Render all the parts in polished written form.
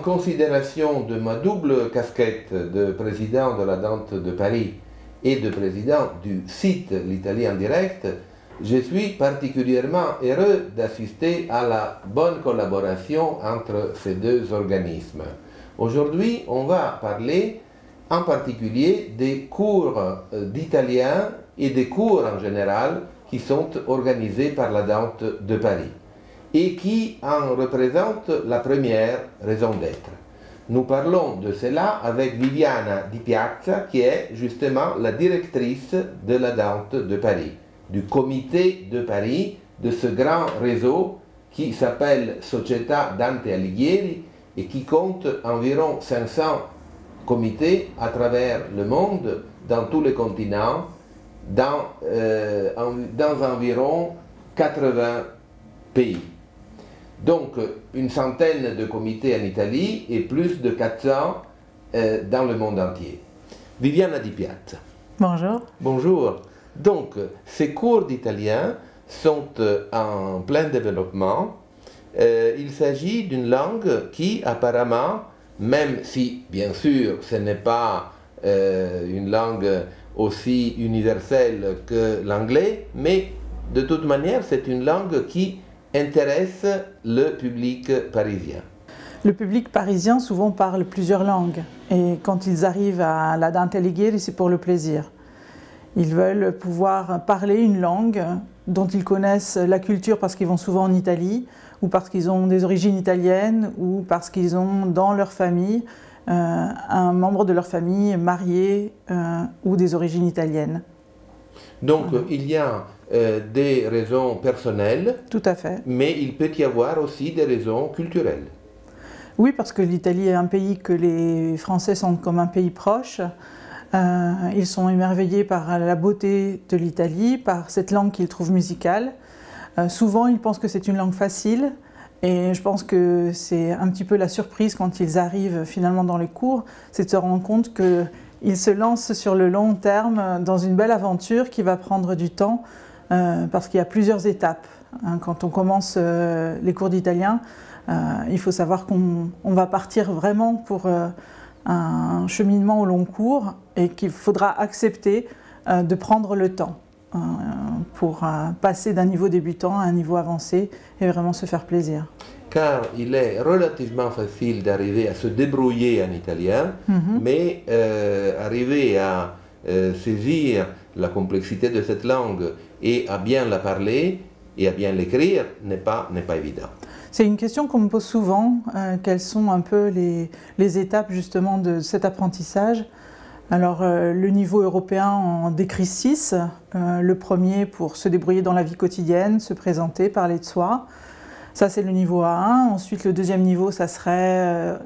considération de ma double casquette de président de la Dante de Paris et de président du site L'Italie en direct, je suis particulièrement heureux d'assister à la bonne collaboration entre ces deux organismes. Aujourd'hui, on va parler en particulier des cours d'italien et des cours en général qui sont organisés par la Dante de Paris et qui en représentent la première raison d'être. Nous parlons de cela avec Viviana Di Piazza, qui est justement la directrice de la Dante de Paris, du comité de Paris, de ce grand réseau qui s'appelle Società Dante Alighieri et qui compte environ 500 comités à travers le monde, dans tous les continents, dans environ 80 pays. Donc une centaine de comités en Italie et plus de 400 dans le monde entier. Viviana Di Piazza. Bonjour. Bonjour. Donc ces cours d'italien sont en plein développement. Il s'agit d'une langue qui apparemment, même si bien sûr ce n'est pas une langue aussi universelle que l'anglais, mais de toute manière c'est une langue qui intéresse le public parisien. Le public parisien souvent parle plusieurs langues et quand ils arrivent à la Dante Alighieri, c'est pour le plaisir. Ils veulent pouvoir parler une langue dont ils connaissent la culture parce qu'ils vont souvent en Italie ou parce qu'ils ont des origines italiennes ou parce qu'ils ont dans leur famille un membre de leur famille marié ou des origines italiennes. Donc il y a des raisons personnelles, tout à fait. Mais il peut y avoir aussi des raisons culturelles. Oui, parce que l'Italie est un pays que les Français sentent comme un pays proche. Ils sont émerveillés par la beauté de l'Italie, par cette langue qu'ils trouvent musicale. Souvent, ils pensent que c'est une langue facile. Et je pense que c'est un petit peu la surprise quand ils arrivent finalement dans les cours, c'est de se rendre compte qu'ils se lancent sur le long terme dans une belle aventure qui va prendre du temps parce qu'il y a plusieurs étapes. Quand on commence les cours d'italien, il faut savoir qu'on va partir vraiment pour un cheminement au long cours et qu'il faudra accepter de prendre le temps pour passer d'un niveau débutant à un niveau avancé et vraiment se faire plaisir. Car il est relativement facile d'arriver à se débrouiller en italien, mais arriver à saisir la complexité de cette langue et à bien la parler et à bien l'écrire n'est pas évident. C'est une question qu'on me pose souvent, quelles sont un peu les étapes justement de cet apprentissage. Alors le niveau européen en décrit 6, le premier pour se débrouiller dans la vie quotidienne, se présenter, parler de soi. Ça c'est le niveau A1. Ensuite le deuxième niveau ça serait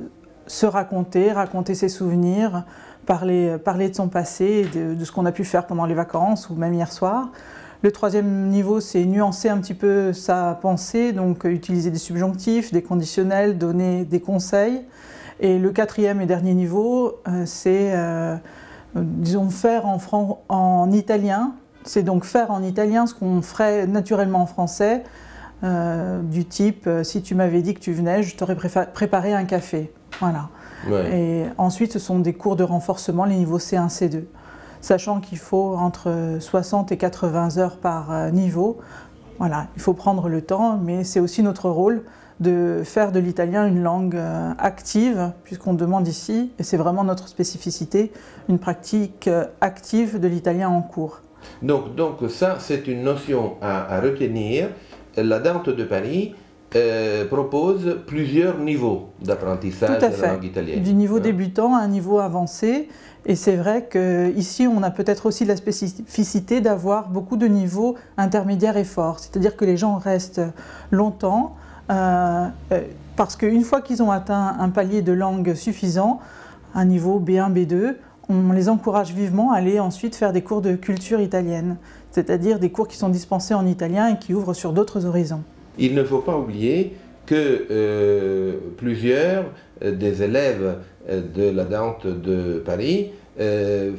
se raconter ses souvenirs, parler de son passé, de ce qu'on a pu faire pendant les vacances ou même hier soir. Le troisième niveau, c'est nuancer un petit peu sa pensée, donc utiliser des subjonctifs, des conditionnels, donner des conseils. Et le quatrième et dernier niveau, c'est, disons, faire en italien. C'est donc faire en italien ce qu'on ferait naturellement en français, du type, si tu m'avais dit que tu venais, je t'aurais préparé un café. Voilà. Ouais. Et ensuite, ce sont des cours de renforcement, les niveaux C1, C2. Sachant qu'il faut entre 60 et 80 heures par niveau. Voilà, il faut prendre le temps, mais c'est aussi notre rôle de faire de l'italien une langue active, puisqu'on demande ici, et c'est vraiment notre spécificité, une pratique active de l'italien en cours. Donc ça, c'est une notion à retenir. La Dante de Paris propose plusieurs niveaux d'apprentissage de la langue italienne. Du niveau débutant à un niveau avancé. Et c'est vrai qu'ici, on a peut-être aussi la spécificité d'avoir beaucoup de niveaux intermédiaires et forts. C'est-à-dire que les gens restent longtemps parce qu'une fois qu'ils ont atteint un palier de langue suffisant, un niveau B1, B2, on les encourage vivement à aller ensuite faire des cours de culture italienne. C'est-à-dire des cours qui sont dispensés en italien et qui ouvrent sur d'autres horizons. Il ne faut pas oublier que plusieurs des élèves de la Dante de Paris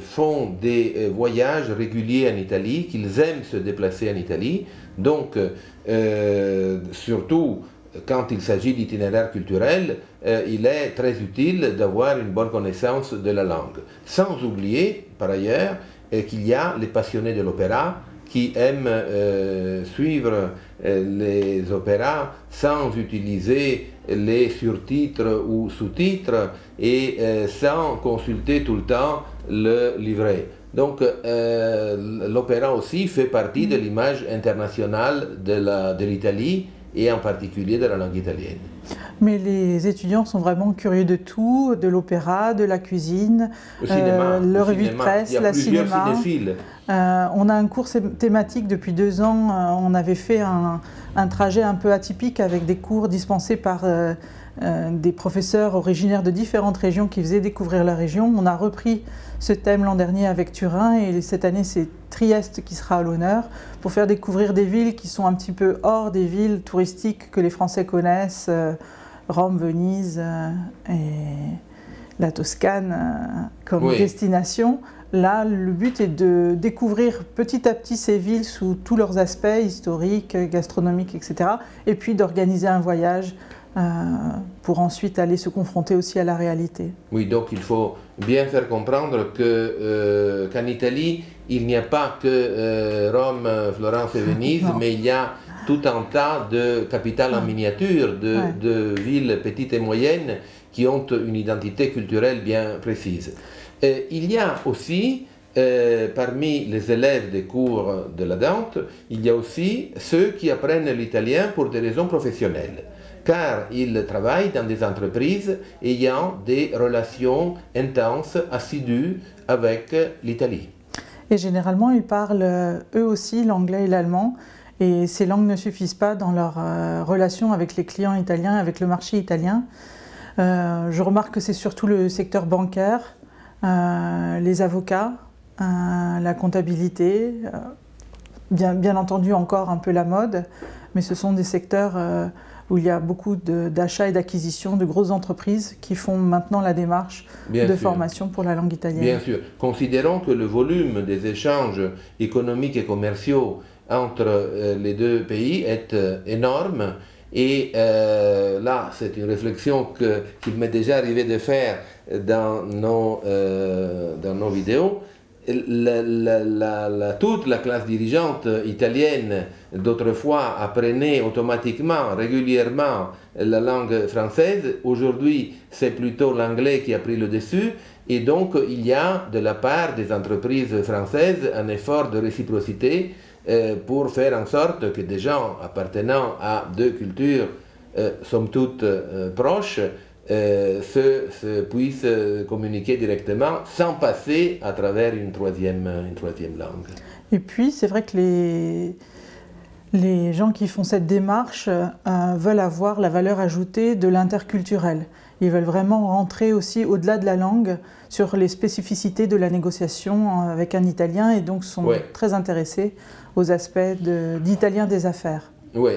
font des voyages réguliers en Italie, qu'ils aiment se déplacer en Italie. Donc, surtout quand il s'agit d'itinéraire culturel, il est très utile d'avoir une bonne connaissance de la langue. Sans oublier, par ailleurs, qu'il y a les passionnés de l'opéra qui aiment suivre les opéras sans utiliser les surtitres ou sous-titres et sans consulter tout le temps le livret. Donc l'opéra aussi fait partie de l'image internationale de l'Italie et en particulier de la langue italienne. Mais les étudiants sont vraiment curieux de tout, de l'opéra, de la cuisine, le revue de presse, la cinéma. On a un cours thématique depuis 2 ans. On avait fait un trajet un peu atypique avec des cours dispensés par des professeurs originaires de différentes régions qui faisaient découvrir la région. On a repris ce thème l'an dernier avec Turin et cette année c'est Trieste qui sera à l'honneur pour faire découvrir des villes qui sont un petit peu hors des villes touristiques que les Français connaissent, Rome, Venise et la Toscane comme destination. Là, le but est de découvrir petit à petit ces villes sous tous leurs aspects historiques, gastronomiques, etc. Et puis d'organiser un voyage pour ensuite aller se confronter aussi à la réalité. Oui, donc il faut bien faire comprendre qu'en Italie, il n'y a pas que Rome, Florence et Venise, mais il y a tout un tas de capitales en miniature, de villes petites et moyennes qui ont une identité culturelle bien précise. Il y a aussi, parmi les élèves des cours de la Dante, il y a aussi ceux qui apprennent l'italien pour des raisons professionnelles, car ils travaillent dans des entreprises ayant des relations intenses, assidues avec l'Italie. Et généralement, ils parlent eux aussi l'anglais et l'allemand, et ces langues ne suffisent pas dans leur relation avec les clients italiens, avec le marché italien. Je remarque que c'est surtout le secteur bancaire, les avocats, la comptabilité, bien entendu encore un peu la mode, mais ce sont des secteurs où il y a beaucoup d'achats et d'acquisitions de grosses entreprises qui font maintenant la démarche formation pour la langue italienne. Bien sûr. Considérons que le volume des échanges économiques et commerciaux entre les deux pays est énorme. Et là, c'est une réflexion qu'il m'est déjà arrivé de faire dans nos vidéos. Toute la classe dirigeante italienne d'autrefois apprenait automatiquement, régulièrement la langue française. Aujourd'hui, c'est plutôt l'anglais qui a pris le dessus. Et donc, il y a de la part des entreprises françaises un effort de réciprocité pour faire en sorte que des gens appartenant à deux cultures, somme toute proches, puissent communiquer directement sans passer à travers une troisième langue. Et puis, c'est vrai que les gens qui font cette démarche veulent avoir la valeur ajoutée de l'interculturel. Ils veulent vraiment rentrer aussi au-delà de la langue sur les spécificités de la négociation avec un Italien et donc sont très intéressés aux aspects d'italien des affaires. Oui,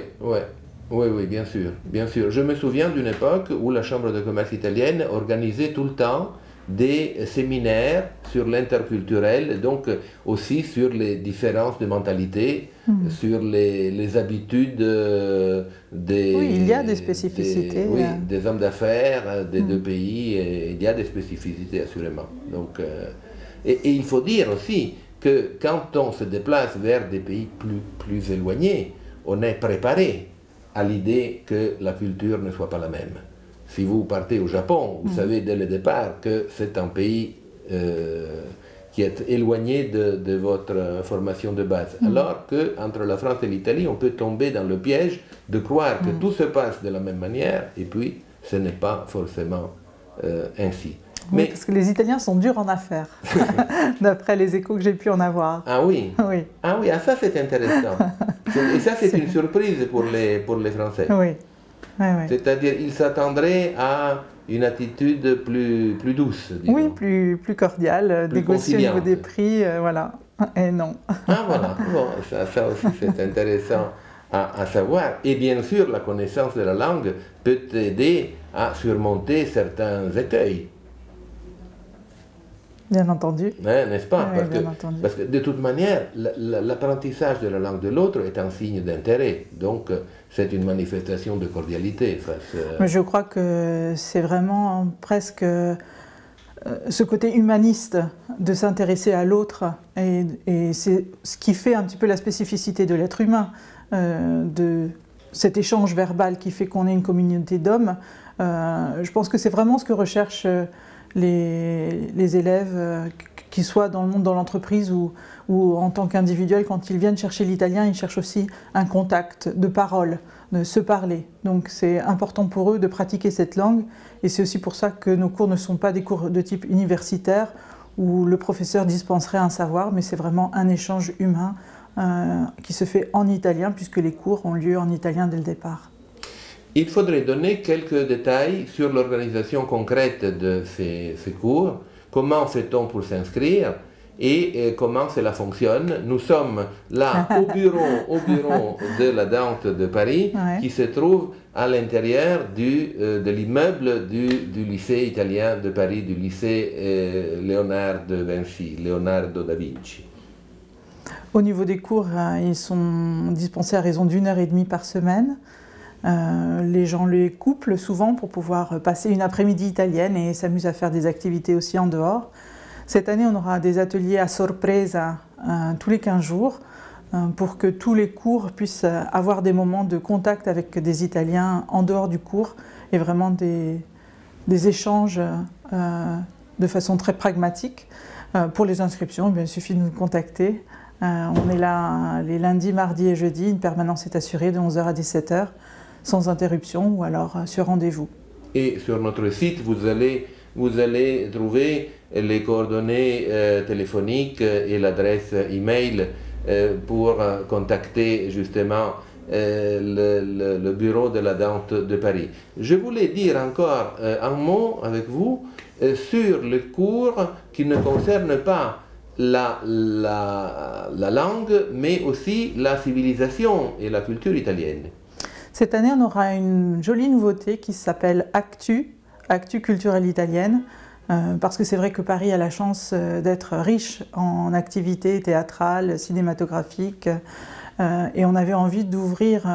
bien sûr, bien sûr. Je me souviens d'une époque où la Chambre de commerce italienne organisait tout le temps des séminaires sur l'interculturel, donc aussi sur les différences de mentalité, sur les habitudes des... Oui, il y a des spécificités. Des hommes d'affaires des deux pays, et il y a des spécificités assurément. Donc, et il faut dire aussi que quand on se déplace vers des pays plus éloignés, on est préparé à l'idée que la culture ne soit pas la même. Si vous partez au Japon, vous savez dès le départ que c'est un pays qui est éloigné de votre formation de base. Alors qu'entre la France et l'Italie, on peut tomber dans le piège de croire que tout se passe de la même manière, et puis ce n'est pas forcément ainsi. Oui, parce que les Italiens sont durs en affaires, d'après les échos que j'ai pu en avoir. Ah oui. Ah oui, ça c'est intéressant. Et ça c'est une surprise pour les Français. Oui. C'est-à-dire qu'ils s'attendraient à une attitude plus douce, disons. Oui, plus cordiale, négocier au niveau des prix, voilà. Et non. Ah voilà, bon, ça aussi c'est intéressant à savoir. Et bien sûr, la connaissance de la langue peut aider à surmonter certains écueils. Bien entendu. N'est-ce pas? Oui, Parce que de toute manière, l'apprentissage de la langue de l'autre est un signe d'intérêt. Donc, c'est une manifestation de cordialité. Mais je crois que c'est vraiment presque ce côté humaniste de s'intéresser à l'autre. Et c'est ce qui fait un petit peu la spécificité de l'être humain, de cet échange verbal qui fait qu'on est une communauté d'hommes. Je pense que c'est vraiment ce que recherchent les élèves, qu'ils soient dans le monde, dans l'entreprise ou en tant qu'individuels. Quand ils viennent chercher l'italien, ils cherchent aussi un contact de parole, de se parler. Donc c'est important pour eux de pratiquer cette langue et c'est aussi pour ça que nos cours ne sont pas des cours de type universitaire où le professeur dispenserait un savoir, mais c'est vraiment un échange humain qui se fait en italien puisque les cours ont lieu en italien dès le départ. Il faudrait donner quelques détails sur l'organisation concrète de ces cours. Comment fait-on pour s'inscrire et comment cela fonctionne? Nous sommes là au bureau de la Dante de Paris, ouais, qui se trouve à l'intérieur de l'immeuble du lycée italien de Paris, du lycée Leonardo da Vinci. Au niveau des cours, ils sont dispensés à raison d'1h30 par semaine. Les gens les couplent souvent pour pouvoir passer une après-midi italienne et s'amusent à faire des activités aussi en dehors. Cette année, on aura des ateliers à sorpresa tous les 15 jours pour que tous les cours puissent avoir des moments de contact avec des Italiens en dehors du cours et vraiment des échanges de façon très pragmatique. Pour les inscriptions, il suffit de nous contacter. On est là les lundis, mardis et jeudis. Une permanence est assurée de 11h à 17h. Sans interruption ou alors sur rendez-vous. Et sur notre site, vous allez trouver les coordonnées téléphoniques et l'adresse email pour contacter justement le bureau de la Dante de Paris. Je voulais dire encore un mot avec vous sur le cours qui ne concerne pas la langue, mais aussi la civilisation et la culture italienne. Cette année, on aura une jolie nouveauté qui s'appelle Actu culturelle italienne, parce que c'est vrai que Paris a la chance d'être riche en activités théâtrales, cinématographiques, et on avait envie d'ouvrir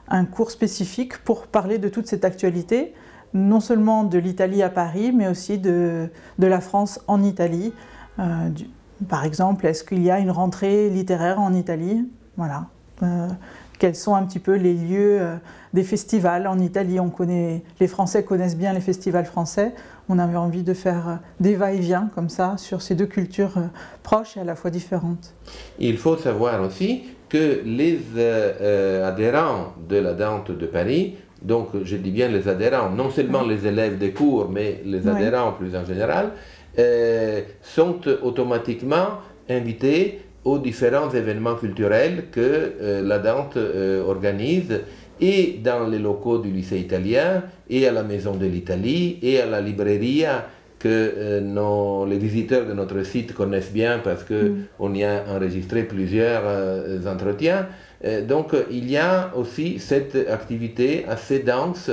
un cours spécifique pour parler de toute cette actualité, non seulement de l'Italie à Paris, mais aussi de la France en Italie. Par exemple, est-ce qu'il y a une rentrée littéraire en Italie? Voilà. Quels sont un petit peu les lieux des festivals en Italie? Les Français connaissent bien les festivals français. On avait envie de faire des va-et-vient comme ça sur ces deux cultures proches et à la fois différentes. Il faut savoir aussi que les adhérents de la Dante de Paris, donc je dis bien les adhérents, non seulement les élèves des cours, mais les adhérents plus en général, sont automatiquement invités aux différents événements culturels que la Dante organise, et dans les locaux du lycée italien, et à la Maison de l'Italie, et à la Libreria, que les visiteurs de notre site connaissent bien parce qu'on y a enregistré plusieurs entretiens. Donc il y a aussi cette activité assez dense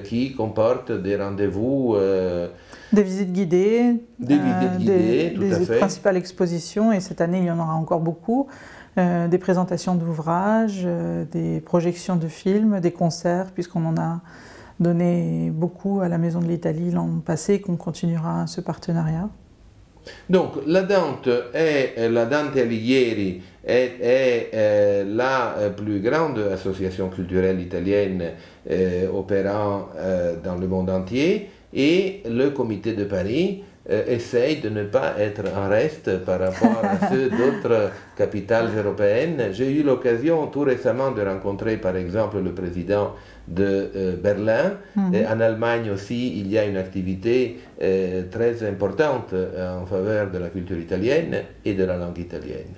qui comporte des rendez-vous. Des visites guidées, des principales expositions, et cette année il y en aura encore beaucoup, des présentations d'ouvrages, des projections de films, des concerts, puisqu'on en a donné beaucoup à la Maison de l'Italie l'an passé et qu'on continuera ce partenariat. Donc la Dante Alighieri est la plus grande association culturelle italienne opérant dans le monde entier, et le comité de Paris essaye de ne pas être en reste par rapport à ceux d'autres capitales européennes. J'ai eu l'occasion tout récemment de rencontrer par exemple le président de Berlin. Et en Allemagne aussi, il y a une activité très importante en faveur de la culture italienne et de la langue italienne.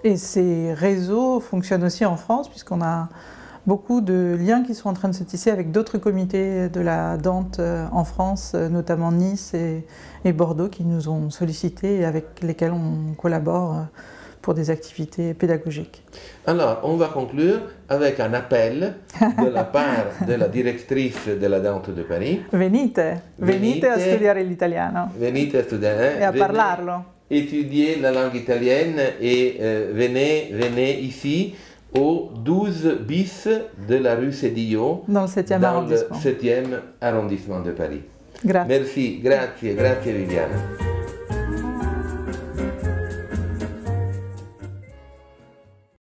Et ces réseaux fonctionnent aussi en France, puisqu'on a beaucoup de liens qui sont en train de se tisser avec d'autres comités de la Dante en France, notamment Nice et Bordeaux, qui nous ont sollicités et avec lesquels on collabore pour des activités pédagogiques. Alors, on va conclure avec un appel de la part de la directrice de la Dante de Paris. Venite a studiare l'italiano Venite a studiare. e a parlarlo. Étudier la langue italienne et venez ici au 12 bis de la rue Sédillot, dans le 7e arrondissement. Le 7e arrondissement de Paris. Grazie. Merci, grazie Viviana.